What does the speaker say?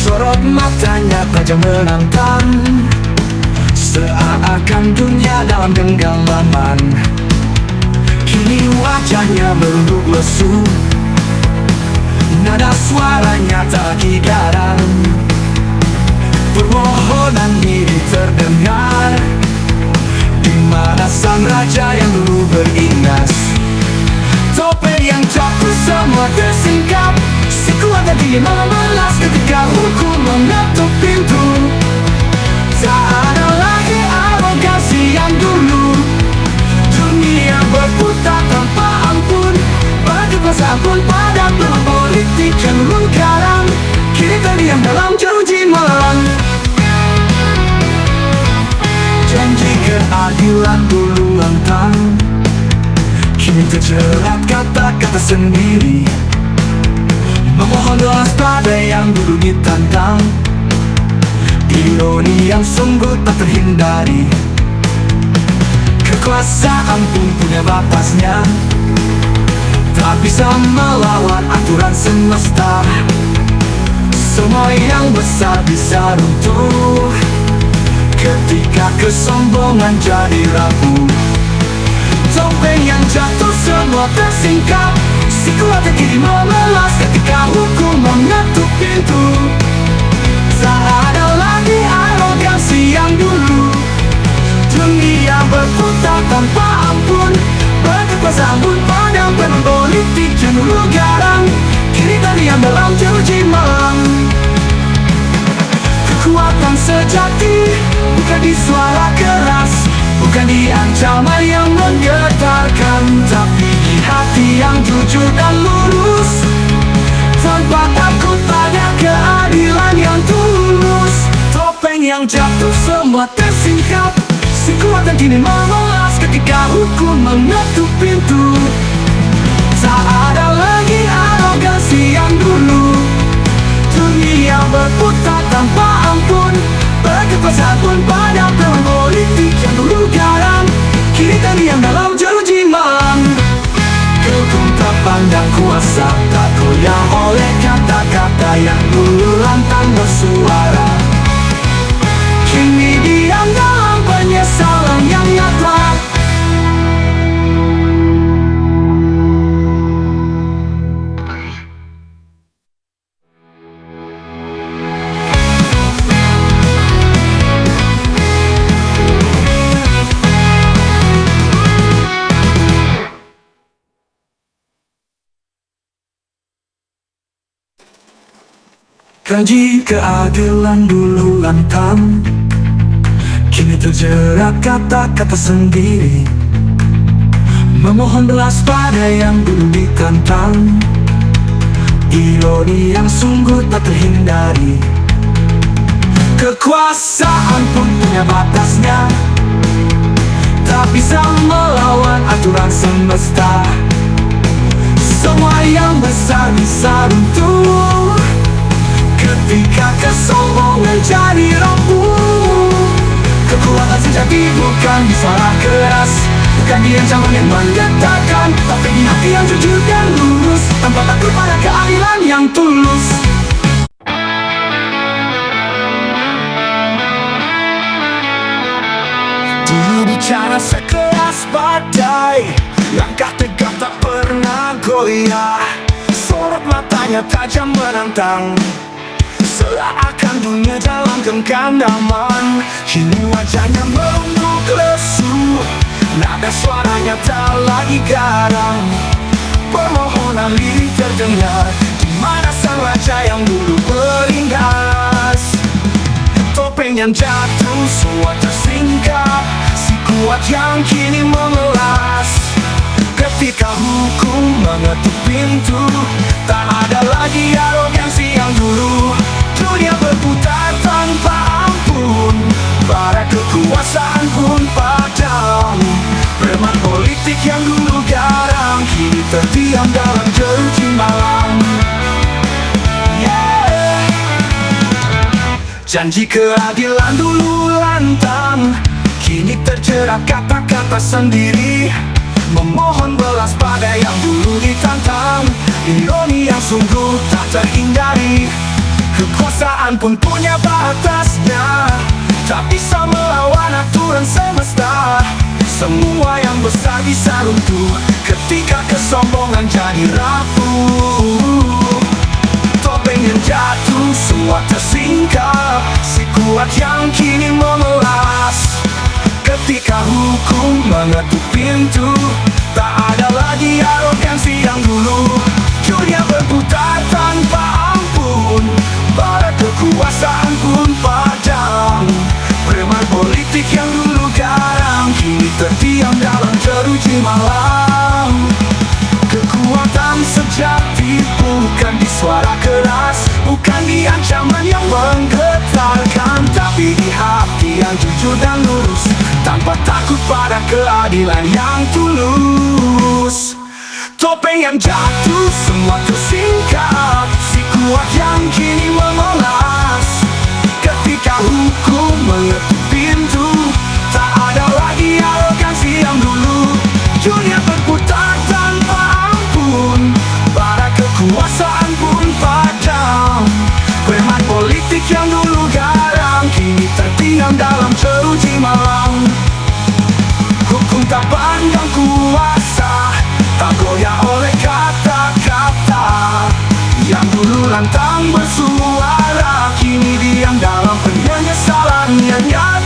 Sorot matanya tajam menantang, seakan dunia dalam genggaman. Kini wajahnya merunduk lesu, nada suaranya tak lagi garang. Permohonan ini terdengar, di mana sang raja yang dulu beringas. Topeng yang jatuh semua tersingkap, si kuat hati memelas ketika hukum mengetuk pintu. Tak ada lagi arogansi yang dulu, dunia berputar tanpa ampun. Berkuasa pun pada peluang politik cenderung garang, kini terdiam dalam jeruji malam. Janji keadilan dulu lantang, kini terjerat kata-kata sendiri. Memohon doa pada yang dulu ditantang, ironi yang sungguh tak terhindari. Kekuasaan pun punya batasnya, tak bisa melawan aturan semesta. Semua yang besar bisa runtuh ketika kesombongan jadi rapuh. Topeng yang jatuh semua tersingkap, si kuat kini memelas ketika hukum mengetuk pintu. Tak ada lagi arogansi yang dulu, dunia berputar tanpa ampun. Berkekuasaan pun pada penuh politik cenderung garang, kini terdiam dalam jeruji malam. Kekuatan sejati bukan di suara keras, bukan di ancaman yang menggetarkan, tapi di hati yang jujur dan lurus, tanpa takut pada keadilan yang tulus. Topeng yang jatuh semua tersingkap, si kuat dan kini memelas ketika hukum mengetuk pintu. Tak ada lagi arogansi yang dulu, dunia berputar tanpa ampun. Berkekuasaan pun pada peluang politik yang dulu garang, kini terdiam dalam jeruji malam. Hukum tak pandang kuasa, tak goyah oleh kata-kata yang dulu lantang bersuara. Kini diam dalam penyesalan yang nyata. Janji keadilan dulu lantang, kini terjerat kata-kata sendiri. Memohon belas pada yang dulu ditantang, ironi yang sungguh tak terhindari. Kekuasaan pun punya batasnya, tak bisa melawan aturan semesta. Semua yang besar bisa runtuh ketika kesombongan jadi rapuh. Kekuatan sejati bukan di suara keras, bukan di ancaman yang menggetarkan, tapi di hati yang jujur dan lurus, tanpa takut pada keadilan yang tulus. Dulu bicara sekeras badai, langkah tegap tak pernah goyah. Sorot matanya tajam menantang, seakan dunia dalam genggaman. Kini wajahnya merunduk lesu, nada suaranya tak lagi garang. Permohonan lirik terdengar, di mana sang raja yang dulu beringas. Topeng yang jatuh semua tersingkap, si kuat yang kini memelas ketika hukum mengetuk pintu. Tak ada lagi arogansi yang dulu, dunia berputar tanpa ampun. Para kekuasaan pun padam, preman politik yang dulu garang, kini terdiam dalam jeruji malam. Janji keadilan dulu lantang, kini terjerat kata-kata sendiri. Memohon belas pada yang dulu ditantang, ironi yang sungguh tak terhindari. Kekuasaan pun punya batasnya, tak bisa melawan aturan semesta. Semua yang besar bisa runtuh ketika kesombongan jadi rapuh. Topeng yang jatuh, semua tersingkap. Si kuat yang kini memelas. Ketika hukum mengetuk pintu, tak ada lagi arogansi yang dulu. Dunia berputar tanpa ampun, para kekuasaan pun padam. Preman politik yang dulu garang, kini terdiam dalam jeruji malam. Kekuatan sejati bukan di suara keras, bukan di ancaman yang menggetarkan, tapi di hati yang jujur dan lurus, tanpa takut pada keadilan yang tulus. Topeng yang jatuh, semua tersingkap. Si kuat yang kini memelas. Ketika hukum mengetuk pintu, tak ada lagi arogansi yang dulu. Dunia berputar tanpa ampun, para kekuasaan pun padam. Preman politik yang dulu garang, kini terdiam dalam jeruji malam. Hukum tak pandang kuasa, tak goyah oleh kata-kata. Yang dulu lantang bersuara, kini diam dalam penyesalan yang nyata.